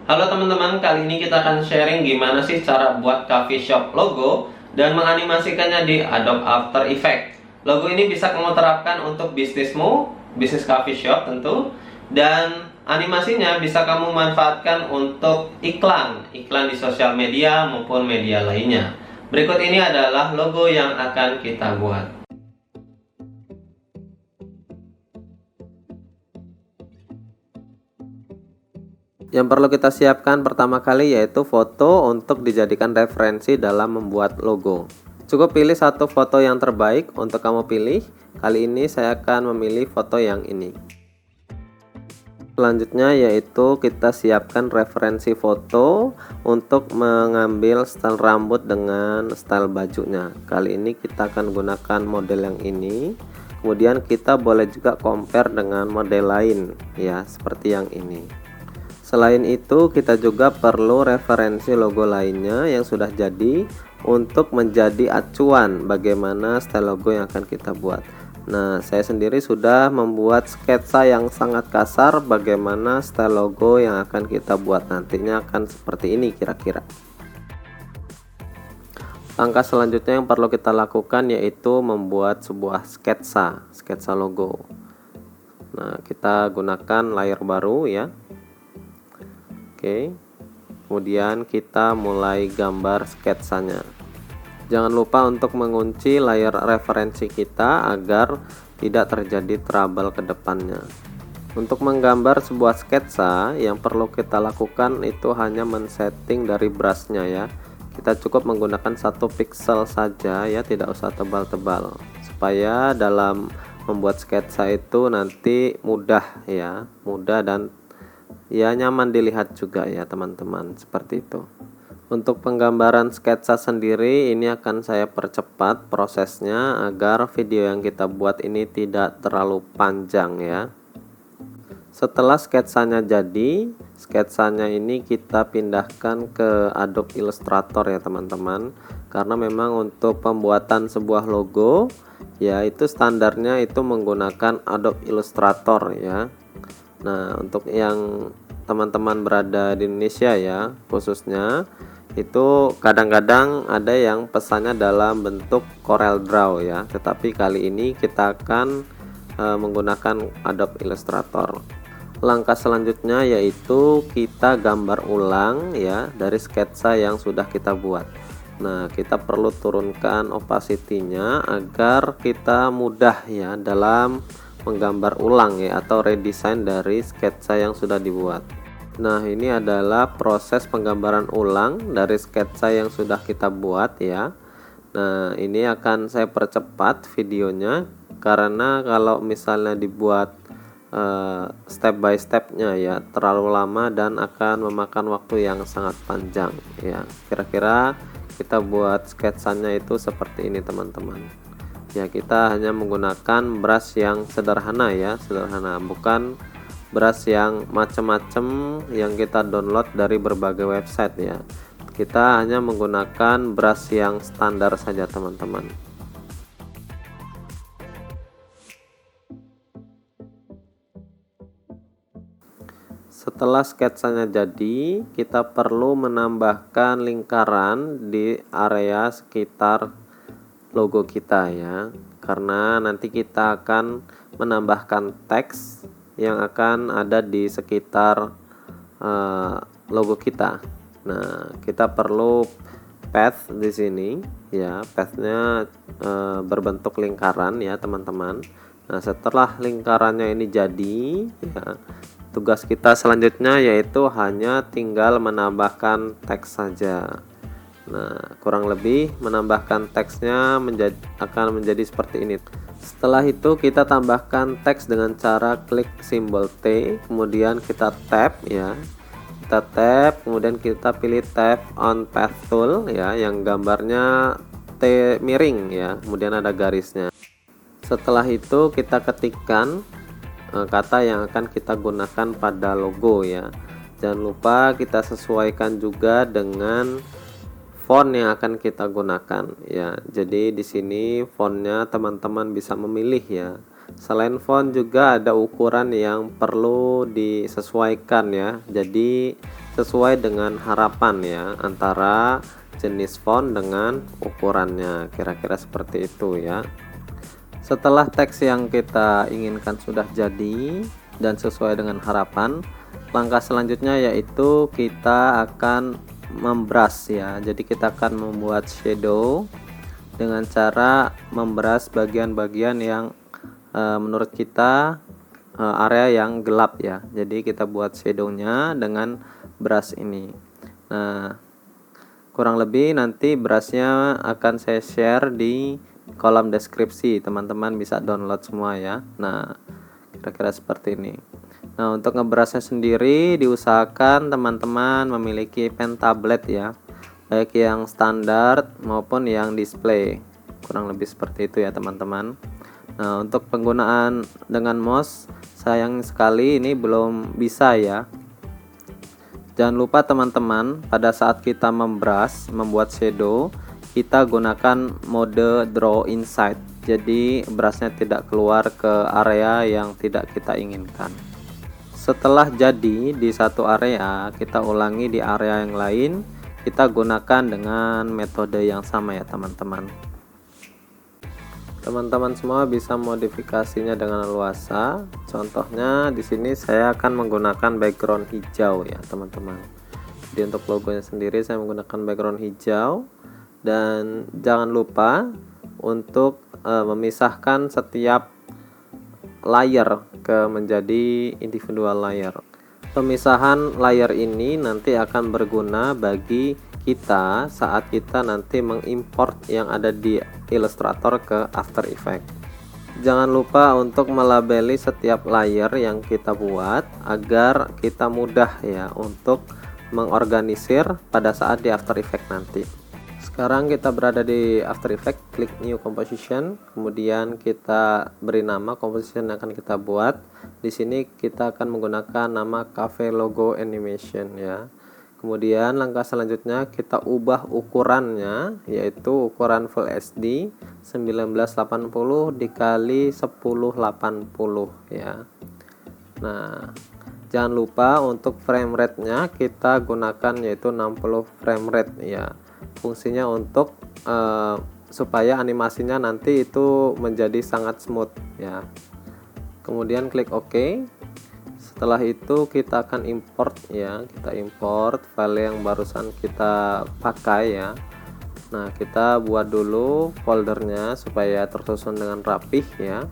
Halo teman-teman, kali ini kita akan sharing gimana sih cara buat coffee shop logo dan menganimasikannya di Adobe After Effects. Logo ini bisa kamu terapkan untuk bisnismu, bisnis coffee shop tentu, dan animasinya bisa kamu manfaatkan untuk iklan di sosial media maupun media lainnya. Berikut ini adalah logo yang akan kita buat. Yang perlu kita siapkan pertama kali yaitu foto untuk dijadikan referensi dalam membuat logo. Cukup pilih satu foto yang terbaik untuk kamu pilih. Kali ini saya akan memilih foto yang ini. Selanjutnya yaitu kita siapkan referensi foto untuk mengambil style rambut dengan style bajunya. Kali ini kita akan gunakan model yang ini. Kemudian kita boleh juga compare dengan model lain ya, seperti yang ini. Selain itu, kita juga perlu referensi logo lainnya yang sudah jadi untuk menjadi acuan bagaimana style logo yang akan kita buat. Nah, saya sendiri sudah membuat sketsa yang sangat kasar bagaimana style logo yang akan kita buat nantinya akan seperti ini kira-kira. Langkah selanjutnya yang perlu kita lakukan yaitu membuat sebuah sketsa logo. Nah, kita gunakan layar baru ya. Oke, kemudian kita mulai gambar sketsanya. Jangan lupa untuk mengunci layar referensi kita agar tidak terjadi trouble ke depannya. Untuk menggambar sebuah sketsa, yang perlu kita lakukan itu hanya men-setting dari brushnya ya. Kita cukup menggunakan 1 pixel saja ya, tidak usah tebal-tebal, supaya dalam membuat sketsa itu nanti mudah dan ya nyaman dilihat juga ya teman-teman, seperti itu. Untuk penggambaran sketsa sendiri ini akan saya percepat prosesnya agar video yang kita buat ini tidak terlalu panjang ya. Setelah sketsanya jadi, sketsanya ini kita pindahkan ke Adobe Illustrator ya teman-teman, karena memang untuk pembuatan sebuah logo ya itu standarnya itu menggunakan Adobe Illustrator ya. Nah, untuk yang teman-teman berada di Indonesia ya, khususnya itu kadang-kadang ada yang pesannya dalam bentuk Corel Draw ya. Tetapi kali ini kita akan menggunakan Adobe Illustrator. Langkah selanjutnya yaitu kita gambar ulang ya dari sketsa yang sudah kita buat. Nah, kita perlu turunkan opacity-nya agar kita mudah ya dalam menggambar ulang ya atau redesign dari sketsa yang sudah dibuat. Nah, ini adalah proses penggambaran ulang dari sketsa yang sudah kita buat ya. Nah, ini akan saya percepat videonya karena kalau misalnya dibuat step by stepnya ya terlalu lama dan akan memakan waktu yang sangat panjang ya. Kira-kira kita buat sketsanya itu seperti ini teman-teman. Ya, kita hanya menggunakan brush yang sederhana ya, bukan brush yang macam-macam yang kita download dari berbagai website ya. Kita hanya menggunakan brush yang standar saja teman-teman. Setelah sketsanya jadi, kita perlu menambahkan lingkaran di area sekitar logo kita ya, karena nanti kita akan menambahkan teks yang akan ada di sekitar logo kita. Nah, kita perlu path di sini ya, pathnya berbentuk lingkaran ya teman-teman. Nah, setelah lingkarannya ini jadi ya, tugas kita selanjutnya yaitu hanya tinggal menambahkan teks saja. Nah, kurang lebih menambahkan teksnya akan menjadi seperti ini. Setelah itu kita tambahkan teks dengan cara klik simbol T, kemudian kita tap ya. Kita tap, kemudian kita pilih tap on path tool ya, yang gambarnya T miring ya, kemudian ada garisnya. Setelah itu kita ketikkan kata yang akan kita gunakan pada logo ya. Jangan lupa kita sesuaikan juga dengan font yang akan kita gunakan ya. Jadi di sini fontnya teman-teman bisa memilih ya. Selain font juga ada ukuran yang perlu disesuaikan ya. Jadi sesuai dengan harapan ya, antara jenis font dengan ukurannya, kira-kira seperti itu ya. Setelah teks yang kita inginkan sudah jadi dan sesuai dengan harapan, langkah selanjutnya yaitu kita akan membrush ya. Jadi kita akan membuat shadow dengan cara membrush bagian-bagian yang menurut kita area yang gelap ya. Jadi kita buat shadownya dengan brush ini. Nah, kurang lebih nanti brushnya akan saya share di kolom deskripsi, teman-teman bisa download semua ya. Nah, kira-kira seperti ini. Nah, untuk ngebrushnya sendiri diusahakan teman-teman memiliki pen tablet ya, baik yang standar maupun yang display, kurang lebih seperti itu ya teman-teman. Nah, untuk penggunaan dengan mouse sayang sekali ini belum bisa ya. Jangan lupa teman-teman, pada saat kita membrush, membuat shadow, kita gunakan mode draw inside. Jadi brushnya tidak keluar ke area yang tidak kita inginkan. Setelah jadi di satu area, kita ulangi di area yang lain. Kita gunakan dengan metode yang sama ya teman-teman. Teman-teman semua bisa modifikasinya dengan leluasa. Contohnya di sini saya akan menggunakan background hijau ya teman-teman. Jadi untuk logonya sendiri saya menggunakan background hijau, dan jangan lupa untuk memisahkan setiap layer ke menjadi individual layer. Pemisahan layer ini nanti akan berguna bagi kita saat kita nanti mengimport yang ada di Illustrator ke After Effects. Jangan lupa untuk melabeli setiap layer yang kita buat agar kita mudah ya untuk mengorganisir pada saat di After Effects nanti. Sekarang kita berada di After Effects, klik New Composition, kemudian kita beri nama composition yang akan kita buat. Di sini kita akan menggunakan nama Cafe Logo Animation ya. Kemudian langkah selanjutnya kita ubah ukurannya, yaitu ukuran Full HD 1980 dikali 1080 ya. Nah, jangan lupa untuk frame rate-nya kita gunakan yaitu 60 frame rate ya. Fungsinya untuk supaya animasinya nanti itu menjadi sangat smooth ya. Kemudian klik OK. Setelah itu kita akan import ya, kita import file yang barusan kita pakai ya. Nah, kita buat dulu foldernya supaya tersusun dengan rapih ya.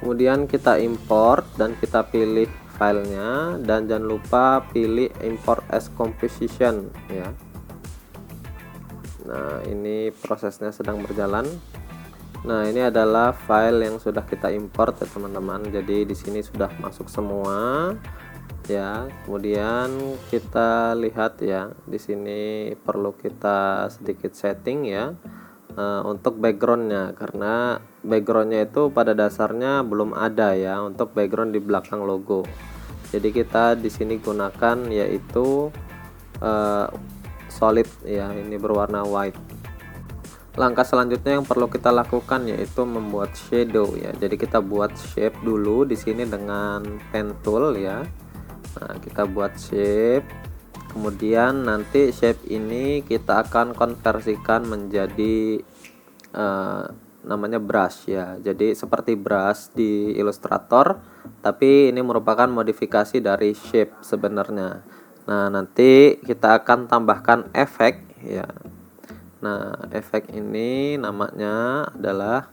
Kemudian kita import dan kita pilih filenya, dan jangan lupa pilih import as composition ya. Nah, ini prosesnya sedang berjalan. Nah, ini adalah file yang sudah kita import ya teman-teman. Jadi di sini sudah masuk semua ya. Kemudian kita lihat ya, di sini perlu kita sedikit setting ya untuk backgroundnya, karena backgroundnya itu pada dasarnya belum ada ya untuk background di belakang logo. Jadi kita di sini gunakan yaitu solid ya, ini berwarna white. Langkah selanjutnya yang perlu kita lakukan yaitu membuat shadow ya. Jadi kita buat shape dulu di sini dengan pen tool ya. Nah, kita buat shape. Kemudian nanti shape ini kita akan konversikan menjadi namanya brush ya. Jadi seperti brush di Illustrator, tapi ini merupakan modifikasi dari shape sebenarnya. Nah, nanti kita akan tambahkan efek ya. Nah, efek ini namanya adalah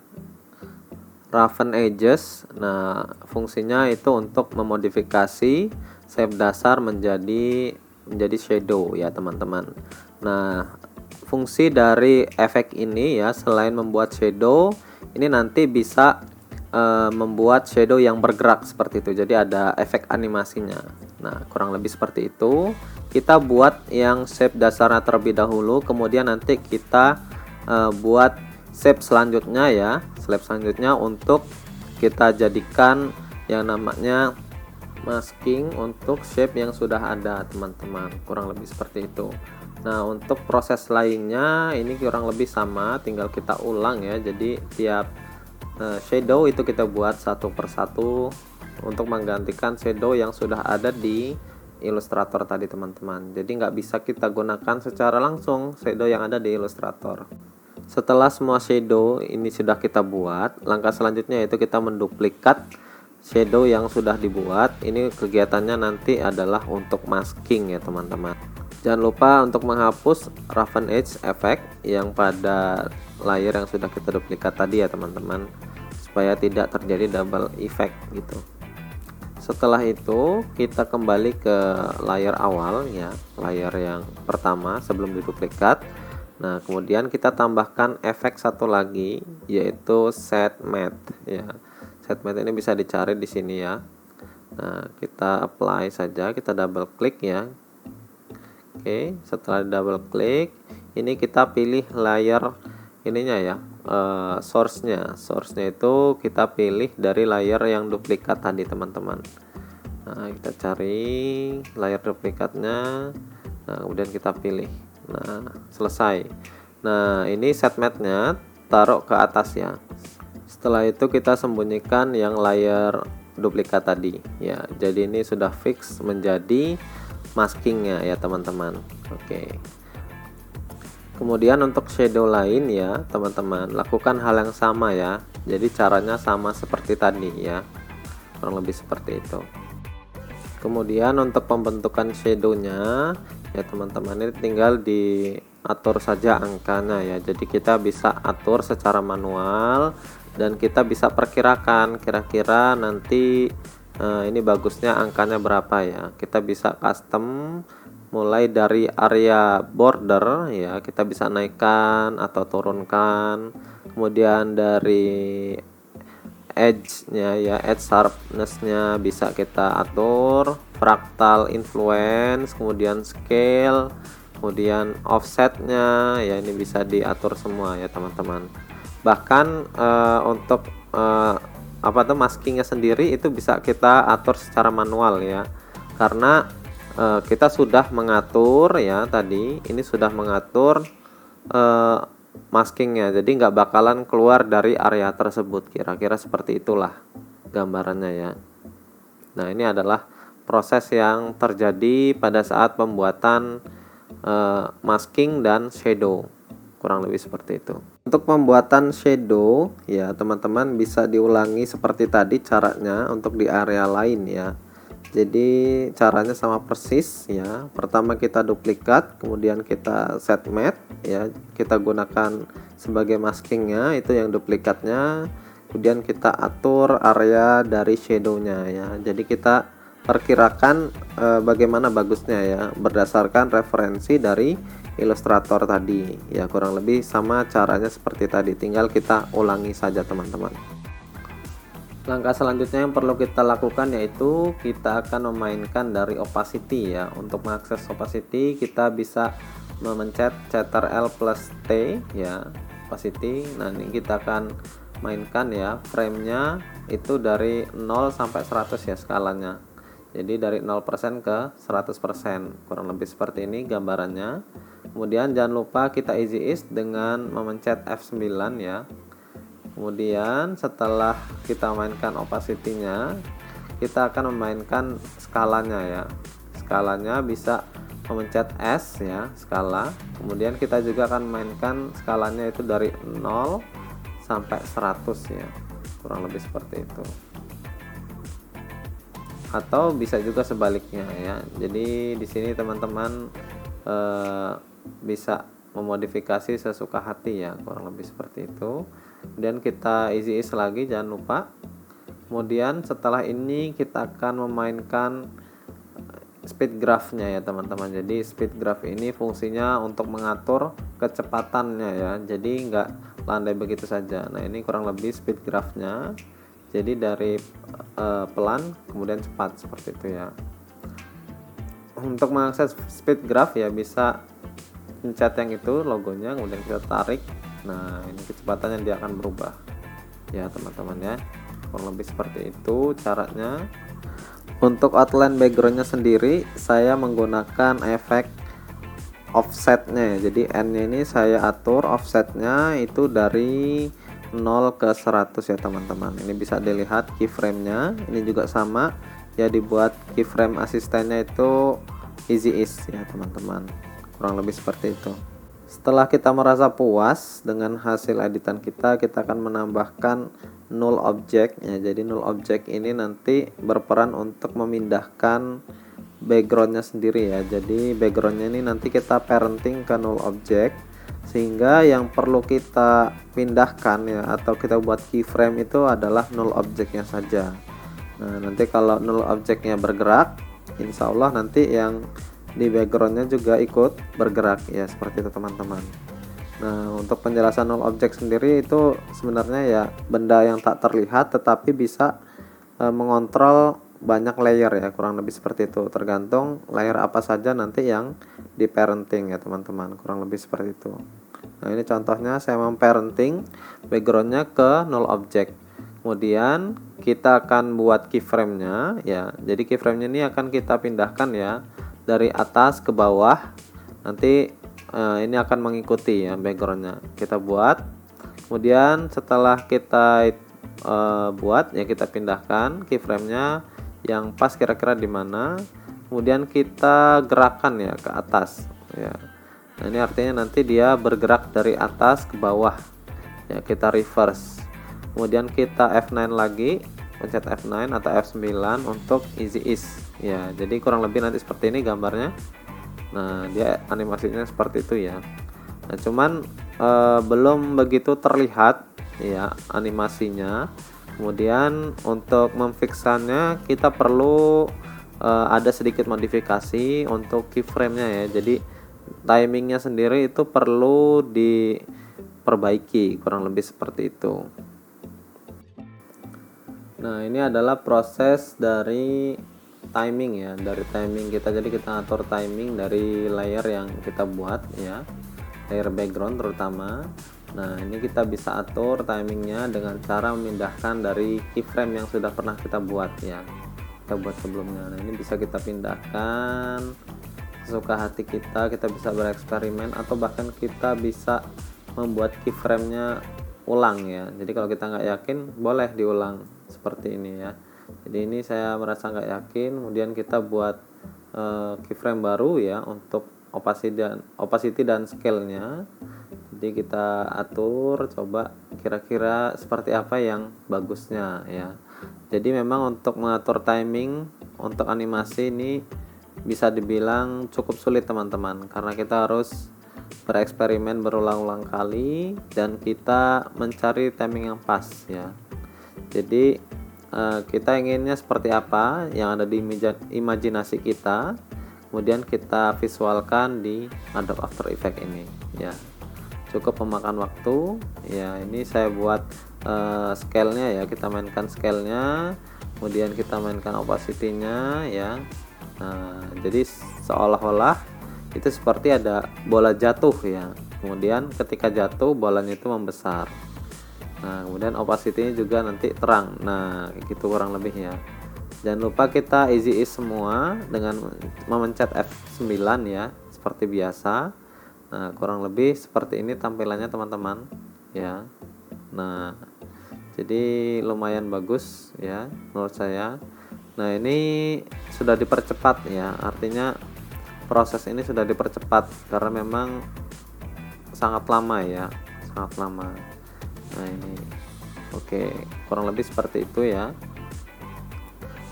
roughen edges. Nah, fungsinya itu untuk memodifikasi shape dasar menjadi shadow ya teman-teman. Nah, fungsi dari efek ini ya, selain membuat shadow, ini nanti bisa membuat shadow yang bergerak seperti itu. Jadi ada efek animasinya. Nah, kurang lebih seperti itu. Kita buat yang shape dasarnya terlebih dahulu, kemudian nanti kita buat shape selanjutnya ya, shape selanjutnya untuk kita jadikan yang namanya masking untuk shape yang sudah ada teman-teman, kurang lebih seperti itu. Nah, untuk proses lainnya ini kurang lebih sama, tinggal kita ulang ya. Jadi tiap shadow itu kita buat satu persatu untuk menggantikan shadow yang sudah ada di Illustrator tadi teman-teman. Jadi nggak bisa kita gunakan secara langsung shadow yang ada di Illustrator. Setelah semua shadow ini sudah kita buat, langkah selanjutnya yaitu kita menduplikat shadow yang sudah dibuat. Ini kegiatannya nanti adalah untuk masking ya teman-teman. Jangan lupa untuk menghapus roughen edge effect yang pada layer yang sudah kita duplikat tadi ya teman-teman, supaya tidak terjadi double effect gitu. Setelah itu kita kembali ke layer awal ya, layer yang pertama sebelum diduplikat. Nah, kemudian kita tambahkan efek satu lagi yaitu set matte ya. Set matte ini bisa dicari di sini ya. Nah, kita apply saja, kita double klik ya. Oke, setelah double klik, ini kita pilih layer ininya ya, source-nya itu kita pilih dari layer yang duplikat tadi teman-teman. Nah, kita cari layer duplikatnya, nah kemudian kita pilih. Nah, selesai. Nah, ini set matte-nya taruh ke atas ya. Setelah itu kita sembunyikan yang layer duplikat tadi ya. Jadi ini sudah fix menjadi maskingnya ya teman-teman. Oke. Kemudian untuk shadow lain ya teman-teman, lakukan hal yang sama ya. Jadi caranya sama seperti tadi ya, kurang lebih seperti itu. Kemudian untuk pembentukan shadownya ya teman-teman, ini tinggal diatur saja angkanya ya. Jadi kita bisa atur secara manual dan kita bisa perkirakan kira-kira nanti ini bagusnya angkanya berapa ya. Kita bisa custom mulai dari area border ya, kita bisa naikkan atau turunkan. Kemudian dari edge-nya ya, edge sharpness-nya bisa kita atur, fractal influence, kemudian scale, kemudian offset-nya ya, ini bisa diatur semua ya teman-teman. Bahkan untuk maskingnya sendiri itu bisa kita atur secara manual ya, karena kita sudah mengatur ya tadi, ini sudah mengatur maskingnya, jadi nggak bakalan keluar dari area tersebut. Kira-kira seperti itulah gambarannya ya. Nah, ini adalah proses yang terjadi pada saat pembuatan masking dan shadow, kurang lebih seperti itu. Untuk pembuatan shadow ya teman-teman, bisa diulangi seperti tadi caranya untuk di area lain ya. Jadi caranya sama persis ya. Pertama kita duplikat, kemudian kita set matte ya, kita gunakan sebagai maskingnya itu yang duplikatnya. Kemudian kita atur area dari shadownya ya. Jadi kita perkirakan bagaimana bagusnya ya, berdasarkan referensi dari Illustrator tadi ya. Kurang lebih sama caranya seperti tadi, tinggal kita ulangi saja teman-teman. Langkah selanjutnya yang perlu kita lakukan yaitu kita akan memainkan dari opacity ya. Untuk mengakses opacity kita bisa memencet Ctrl plus T ya, opacity. Nah, ini kita akan mainkan ya, framenya itu dari 0 sampai 100 ya skalanya. Jadi dari 0% ke 100%, kurang lebih seperti ini gambarannya. Kemudian jangan lupa kita easy ease dengan memencet F9 ya. Kemudian setelah kita mainkan opacity-nya, kita akan memainkan skalanya ya. Skalanya bisa memencet S ya, skala. Kemudian kita juga akan memainkan skalanya itu dari 0 sampai 100 ya. Kurang lebih seperti itu. Atau bisa juga sebaliknya ya. Jadi di sini teman-teman bisa memodifikasi sesuka hati ya, kurang lebih seperti itu. Kemudian kita easy ease lagi, jangan lupa. Kemudian setelah ini kita akan memainkan speed graph-nya ya teman-teman. Jadi speed graph ini fungsinya untuk mengatur kecepatannya ya, jadi nggak landai begitu saja. Nah, ini kurang lebih speed graph-nya. Jadi dari pelan kemudian cepat seperti itu ya. Untuk mengakses speed graph ya, bisa pencet yang itu logonya, kemudian kita tarik. Nah, ini kecepatannya dia akan berubah ya teman-teman ya. Kurang lebih seperti itu caranya. Untuk outline backgroundnya sendiri saya menggunakan efek offsetnya ya. Jadi N nya ini saya atur offsetnya itu dari 0 ke 100 ya teman-teman. Ini bisa dilihat keyframe nya, ini juga sama ya dibuat keyframe asistennya itu easy ease ya teman-teman, kurang lebih seperti itu. Setelah kita merasa puas dengan hasil editan kita akan menambahkan null object ya. Jadi null object ini nanti berperan untuk memindahkan backgroundnya sendiri ya. Jadi backgroundnya ini nanti kita parenting ke null object, sehingga yang perlu kita pindahkan ya atau kita buat keyframe itu adalah null objectnya saja. Nah nanti kalau null objectnya bergerak, insya Allah nanti yang di backgroundnya juga ikut bergerak ya, seperti itu teman-teman. Nah untuk penjelasan null object sendiri itu sebenarnya ya benda yang tak terlihat tetapi bisa mengontrol banyak layer ya, kurang lebih seperti itu, tergantung layer apa saja nanti yang di parenting ya teman-teman, kurang lebih seperti itu. Nah ini contohnya saya parenting backgroundnya ke null object, kemudian kita akan buat keyframe-nya ya. Jadi keyframe-nya ini akan kita pindahkan ya dari atas ke bawah, nanti ini akan mengikuti ya backgroundnya kita buat. Kemudian setelah kita buat ya, kita pindahkan keyframe-nya yang pas kira-kira di mana, kemudian kita gerakkan ya ke atas ya. Nah ini artinya nanti dia bergerak dari atas ke bawah ya, kita reverse. Kemudian kita F9 lagi, pencet F9 atau F9 untuk easy ease ya. Jadi kurang lebih nanti seperti ini gambarnya. Nah dia animasinya seperti itu ya. Nah cuman belum begitu terlihat ya animasinya. Kemudian untuk memfixannya kita perlu ada sedikit modifikasi untuk keyframe-nya ya. Jadi timingnya sendiri itu perlu diperbaiki, kurang lebih seperti itu. Nah ini adalah proses dari timing ya, dari timing kita. Jadi kita atur timing dari layer yang kita buat ya, layer background terutama. Nah ini kita bisa atur timingnya dengan cara memindahkan dari keyframe yang sudah pernah kita buat ya, kita buat sebelumnya. Nah ini bisa kita pindahkan sesuka hati kita bisa bereksperimen, atau bahkan kita bisa membuat keyframe-nya ulang ya. Jadi kalau kita nggak yakin boleh diulang seperti ini ya. Jadi ini saya merasa nggak yakin, kemudian kita buat keyframe baru ya untuk opacity dan scale-nya. Jadi kita atur, coba kira-kira seperti apa yang bagusnya ya. Jadi memang untuk mengatur timing untuk animasi ini bisa dibilang cukup sulit teman-teman, karena kita harus bereksperimen berulang-ulang kali dan kita mencari timing yang pas ya. Jadi kita inginnya seperti apa yang ada di imajinasi kita, kemudian kita visualkan di Adobe After Effects ini ya. Cukup memakan waktu ya. Ini saya buat scale-nya ya, kita mainkan scale-nya, kemudian kita mainkan opacity-nya ya. Nah jadi seolah-olah itu seperti ada bola jatuh ya, kemudian ketika jatuh bolanya itu membesar. Nah kemudian opacity-nya juga nanti terang. Nah gitu kurang lebih ya. Jangan lupa kita easy ease semua dengan memencet F9 ya, seperti biasa. Nah kurang lebih seperti ini tampilannya teman-teman ya. Nah jadi lumayan bagus ya menurut saya. Nah ini sudah dipercepat ya, artinya proses ini sudah dipercepat karena memang sangat lama ya, sangat lama. Nah ini oke, kurang lebih seperti itu ya.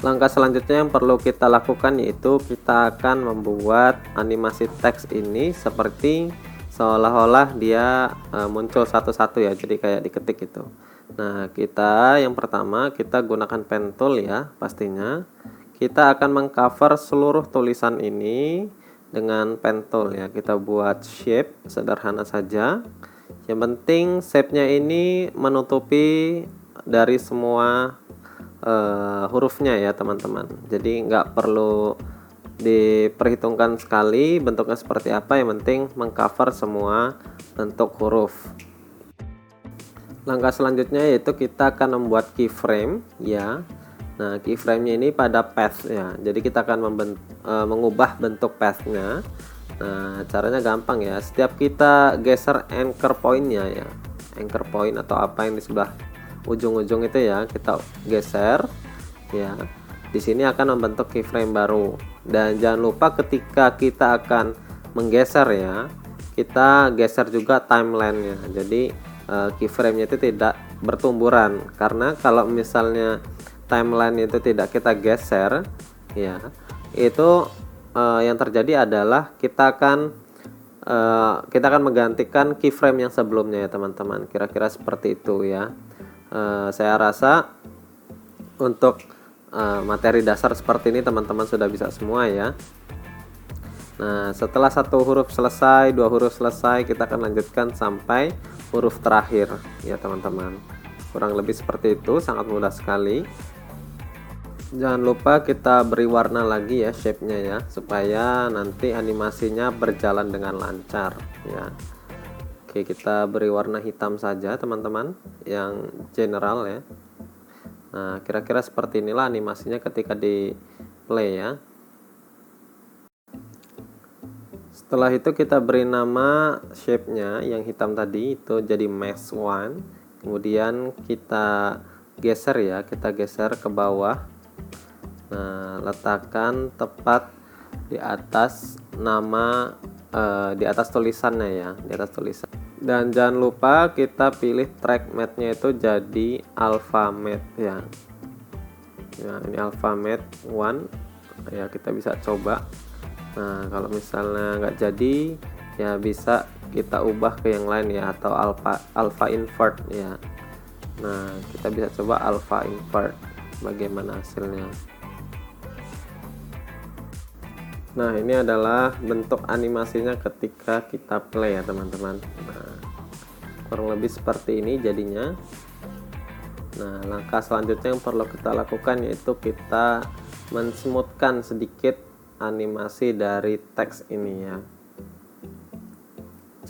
Langkah selanjutnya yang perlu kita lakukan yaitu kita akan membuat animasi teks ini seperti seolah-olah dia muncul satu-satu ya, jadi kayak diketik itu. Nah kita yang pertama kita gunakan pen tool ya, pastinya kita akan mengcover seluruh tulisan ini dengan pen tool ya. Kita buat shape sederhana saja, yang penting shape-nya ini menutupi dari semua hurufnya ya teman-teman. Jadi nggak perlu diperhitungkan sekali bentuknya seperti apa, yang penting mengcover semua bentuk huruf. Langkah selanjutnya yaitu kita akan membuat keyframe ya. Nah keyframe-nya ini pada path ya, jadi kita akan mengubah bentuk path-nya. Nah caranya gampang ya, setiap kita geser anchor point-nya ya, anchor point atau apa yang di sebelah ujung-ujung itu ya, kita geser ya. di sini akan membentuk keyframe baru. Dan jangan lupa ketika kita akan menggeser ya, kita geser juga timelinenya. Jadi keyframe-nya itu tidak bertumburan, karena kalau misalnya timeline itu tidak kita geser ya, itu yang terjadi adalah kita akan menggantikan keyframe yang sebelumnya ya teman-teman. Kira-kira seperti itu ya. Saya rasa untuk materi dasar seperti ini teman-teman sudah bisa semua ya. Nah, setelah satu huruf selesai, dua huruf selesai, kita akan lanjutkan sampai huruf terakhir ya teman-teman. Kurang lebih seperti itu, sangat mudah sekali. Jangan lupa kita beri warna lagi ya shape-nya ya, supaya nanti animasinya berjalan dengan lancar ya. Oke, kita beri warna hitam saja teman-teman, yang general ya. Nah, kira-kira seperti inilah animasinya ketika di play ya. Setelah itu kita beri nama shape-nya yang hitam tadi, itu jadi mesh one. Kemudian kita geser ya, kita geser ke bawah. Nah, letakkan tepat di atas nama, di atas tulisannya ya, di atas tulisan. Dan jangan lupa kita pilih track matte-nya itu jadi alpha matte ya. Ya, ini alpha matte one ya, kita bisa coba. Nah, kalau misalnya nggak jadi ya bisa kita ubah ke yang lain ya, atau alpha invert ya. Nah, kita bisa coba alpha invert, bagaimana hasilnya. Nah, ini adalah bentuk animasinya ketika kita play ya teman-teman. Nah, kurang lebih seperti ini jadinya. Nah, langkah selanjutnya yang perlu kita lakukan yaitu kita mensmoothkan sedikit animasi dari teks ini ya.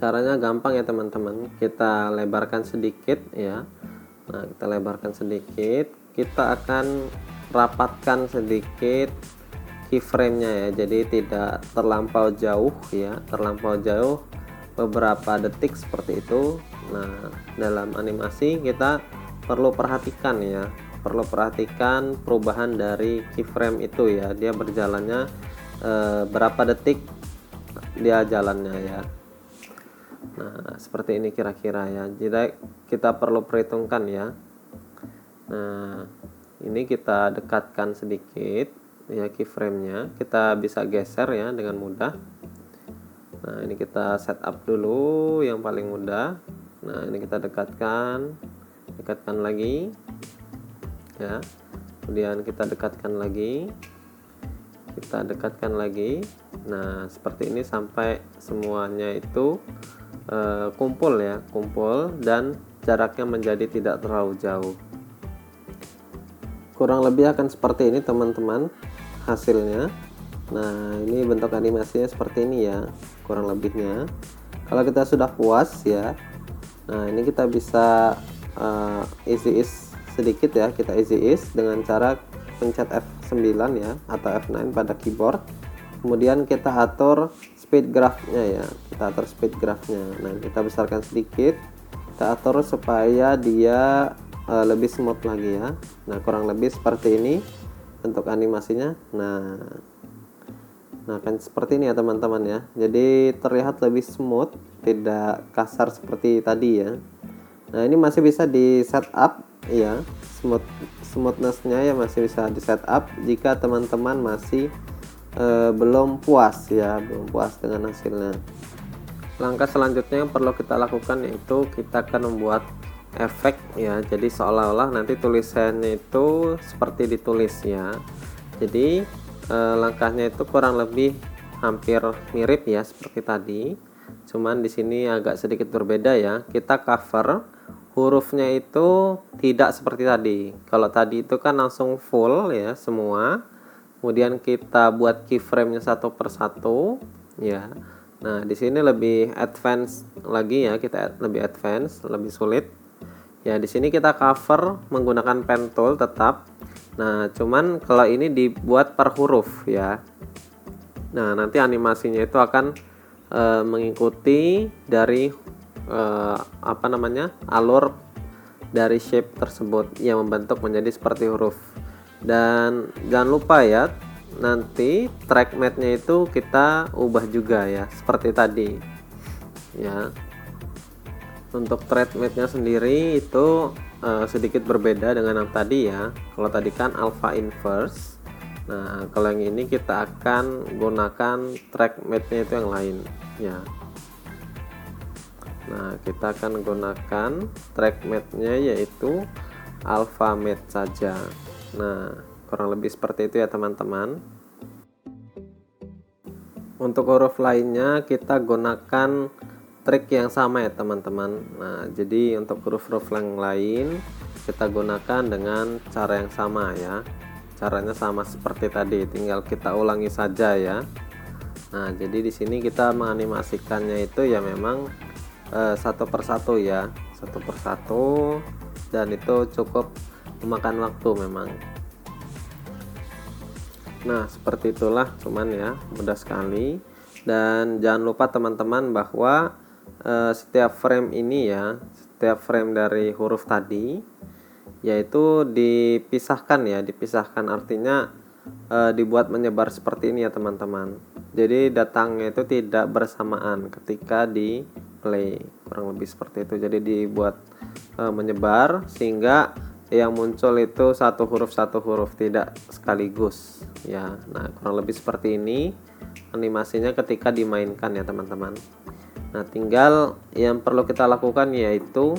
Caranya gampang ya teman-teman, kita lebarkan sedikit ya. Nah, kita lebarkan sedikit, kita akan rapatkan sedikit keyframe-nya ya, jadi tidak terlampau jauh ya, terlampau jauh beberapa detik seperti itu. Nah, dalam animasi kita perlu perhatikan ya, perlu perhatikan perubahan dari keyframe itu ya, dia berjalannya berapa detik dia jalannya ya. Nah, seperti ini kira-kira ya, jadi kita perlu perhitungkan ya. Nah, ini kita dekatkan sedikit ya keyframe-nya, kita bisa geser ya dengan mudah. Nah, ini kita setup dulu yang paling mudah. Nah, ini kita dekatkan lagi ya, kemudian kita dekatkan lagi, kita dekatkan lagi. Nah, seperti ini sampai semuanya itu kumpul ya, kumpul dan jaraknya menjadi tidak terlalu jauh. Kurang lebih akan seperti ini teman-teman hasilnya. Nah, ini bentuk animasinya seperti ini ya, kurang lebihnya. Kalau kita sudah puas ya, nah ini kita bisa easy ease sedikit ya, kita easy ease dengan cara pencet F9 ya, atau F9 pada keyboard. Kemudian kita atur speed graph-nya ya, kita atur speed graph-nya. Nah, kita besarkan sedikit, kita atur supaya dia lebih smooth lagi ya. Nah, kurang lebih seperti ini bentuk animasinya. Nah, kan seperti ini ya teman-teman ya, jadi terlihat lebih smooth, tidak kasar seperti tadi ya. Nah, ini masih bisa di setup ya, smoothness-nya ya masih bisa di setup jika teman-teman masih belum puas ya, belum puas dengan hasilnya. Langkah selanjutnya yang perlu kita lakukan yaitu kita akan membuat efek ya, jadi seolah-olah nanti tulisannya itu seperti ditulis ya. Jadi langkahnya itu kurang lebih hampir mirip ya seperti tadi, cuman di sini agak sedikit berbeda ya. Kita cover hurufnya itu tidak seperti tadi. Kalau tadi itu kan langsung full ya semua, kemudian kita buat keyframe-nya satu persatu ya. Nah, di sini lebih advance lagi ya, kita lebih advance, lebih sulit. Ya, di sini kita cover menggunakan pen tool tetap. Nah, cuman kalau ini dibuat per huruf ya. Nah, nanti animasinya itu akan mengikuti dari alur dari shape tersebut yang membentuk menjadi seperti huruf. Dan jangan lupa ya, nanti track matte-nya itu kita ubah juga ya, seperti tadi ya. Untuk track matte-nya sendiri itu sedikit berbeda dengan yang tadi ya. Kalau tadi kan alpha inverse, nah kalau yang ini kita akan gunakan track matte-nya itu yang lain ya. Nah kita akan gunakan track matte-nya yaitu alpha matte saja. Nah kurang lebih seperti itu ya teman-teman. Untuk huruf lainnya kita gunakan trik yang sama ya teman-teman. Nah jadi untuk huruf-huruf yang lain kita gunakan dengan cara yang sama ya. Caranya sama seperti tadi, tinggal kita ulangi saja ya. Nah jadi di sini kita menganimasikannya itu ya memang satu persatu ya, satu persatu, dan itu cukup memakan waktu memang. Nah seperti itulah, cuman ya mudah sekali. Dan jangan lupa teman-teman bahwa setiap frame ini ya, setiap frame dari huruf tadi yaitu dipisahkan ya, dipisahkan artinya dibuat menyebar seperti ini ya teman-teman. Jadi datangnya itu tidak bersamaan ketika di play, kurang lebih seperti itu. Jadi dibuat menyebar sehingga yang muncul itu satu huruf tidak sekaligus ya. Nah kurang lebih seperti ini animasinya ketika dimainkan ya teman-teman. Nah tinggal yang perlu kita lakukan yaitu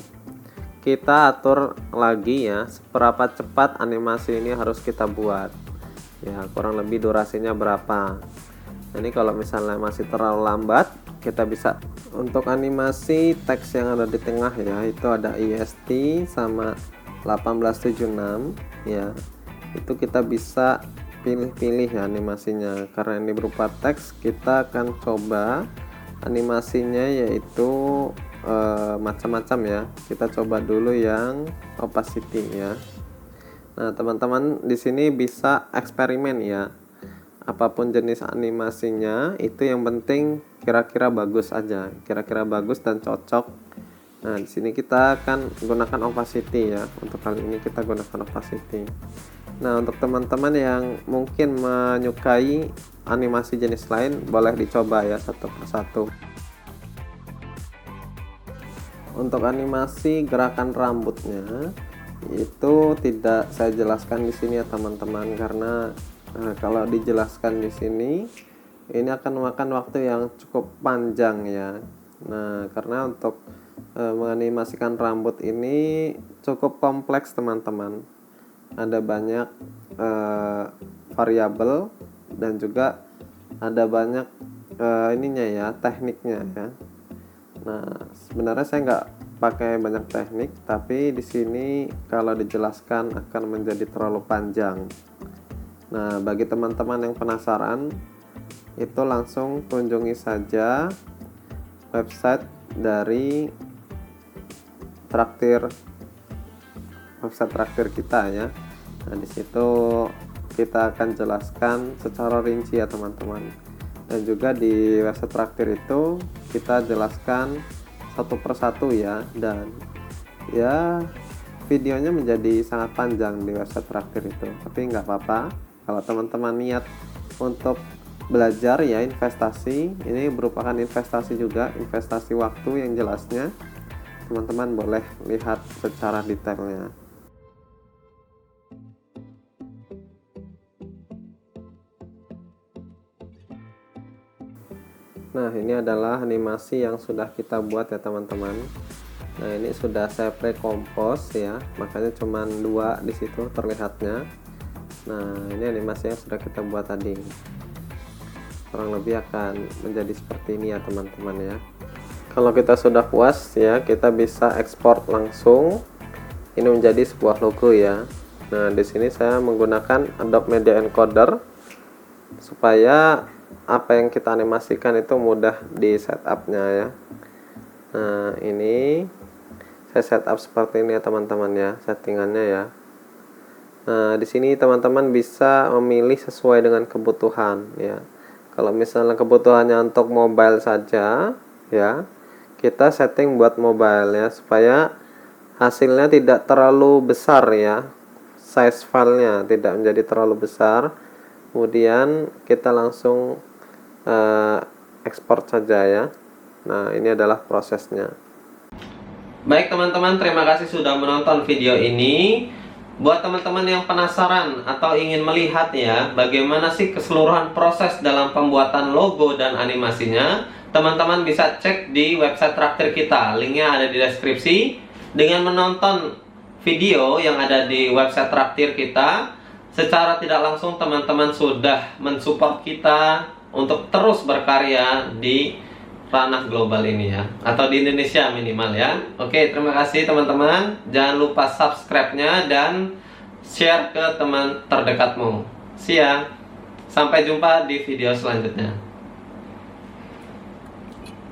kita atur lagi ya, seberapa cepat animasi ini harus kita buat ya, kurang lebih durasinya berapa. Nah, ini kalau misalnya masih terlalu lambat, kita bisa untuk animasi teks yang ada di tengah ya, itu ada IST sama 1876 ya, itu kita bisa pilih-pilih ya animasinya. Karena ini berupa teks, kita akan coba animasinya yaitu macam-macam ya. Kita coba dulu yang opacity ya. Nah teman-teman di sini bisa eksperimen ya, apapun jenis animasinya itu yang penting kira-kira bagus aja, kira-kira bagus dan cocok. Nah di sini kita akan gunakan opacity ya, untuk kali ini kita gunakan opacity. Nah untuk teman-teman yang mungkin menyukai animasi jenis lain, boleh dicoba ya satu persatu. Untuk animasi gerakan rambutnya itu tidak saya jelaskan di sini ya teman-teman, karena kalau dijelaskan di sini ini akan memakan waktu yang cukup panjang ya. Nah karena untuk menganimasikan rambut ini cukup kompleks teman-teman, ada banyak variabel dan juga ada banyak ininya ya, tekniknya ya. Nah sebenarnya saya nggak pakai banyak teknik, tapi di sini kalau dijelaskan akan menjadi terlalu panjang. Nah bagi teman-teman yang penasaran, itu langsung kunjungi saja website dari website traktir kita ya. Nah di situ kita akan jelaskan secara rinci ya teman-teman. Dan juga di website traktir itu kita jelaskan satu persatu ya, dan ya videonya menjadi sangat panjang di website traktir itu. Tapi nggak apa-apa, kalau teman-teman niat untuk belajar ya, investasi ini merupakan investasi juga, investasi waktu yang jelasnya, teman-teman boleh lihat secara detailnya. Nah ini adalah animasi yang sudah kita buat ya teman-teman. Nah ini sudah saya pre-compose ya, makanya cuma 2 di situ terlihatnya. Nah ini animasi yang sudah kita buat tadi, kurang lebih akan menjadi seperti ini ya teman-teman ya. Kalau kita sudah puas ya, kita bisa ekspor langsung ini menjadi sebuah logo ya. Nah di sini saya menggunakan Adobe Media Encoder supaya apa yang kita animasikan itu mudah di setupnya ya. Nah ini saya setup seperti ini ya teman-teman ya, settingannya ya. Nah di sini teman-teman bisa memilih sesuai dengan kebutuhan ya. Kalau misalnya kebutuhannya untuk mobile saja ya, kita setting buat mobile ya, supaya hasilnya tidak terlalu besar ya, size filenya, tidak menjadi terlalu besar. Kemudian kita langsung ekspor saja ya. Nah, ini adalah prosesnya. Baik teman-teman, terima kasih sudah menonton video ini. Buat teman-teman yang penasaran atau ingin melihat ya bagaimana sih keseluruhan proses dalam pembuatan logo dan animasinya, teman-teman bisa cek di website traktir kita. Linknya ada di deskripsi. Dengan menonton video yang ada di website traktir kita, secara tidak langsung teman-teman sudah mensupport kita untuk terus berkarya di ranah global ini ya, atau di Indonesia minimal ya. Oke, terima kasih teman-teman. Jangan lupa subscribe-nya dan share ke teman terdekatmu. See ya. Sampai jumpa di video selanjutnya.